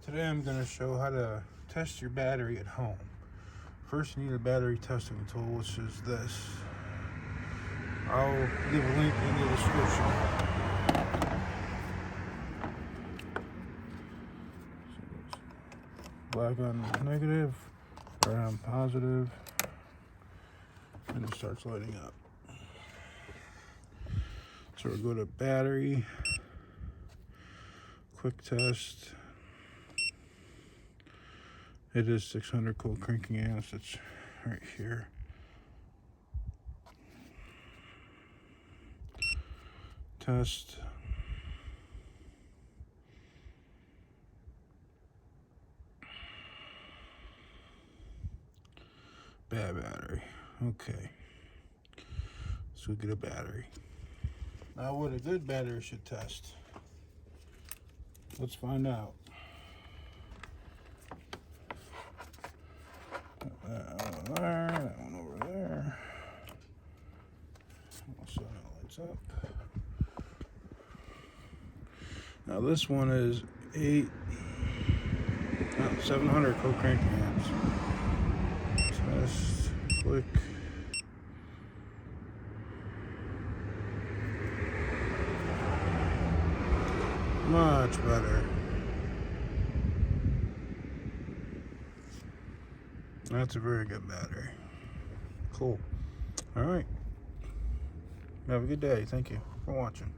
Today I'm going to show how to test your battery at home. First, you need a battery testing tool, which is this. I'll leave a link in the description. Black on negative, red on positive, and it starts lighting up. So we'll go to battery, quick test. It is 600 cold cranking amps. It's right here. Test. Bad battery. Okay. So we get a battery. Now what a good battery should test. Let's find out. That one there, that one over there. So that lights up. Now this one is 700 cold cranking amps. Test, click. Much better. That's a very good battery. Cool. All right. Have a good day. Thank you for watching.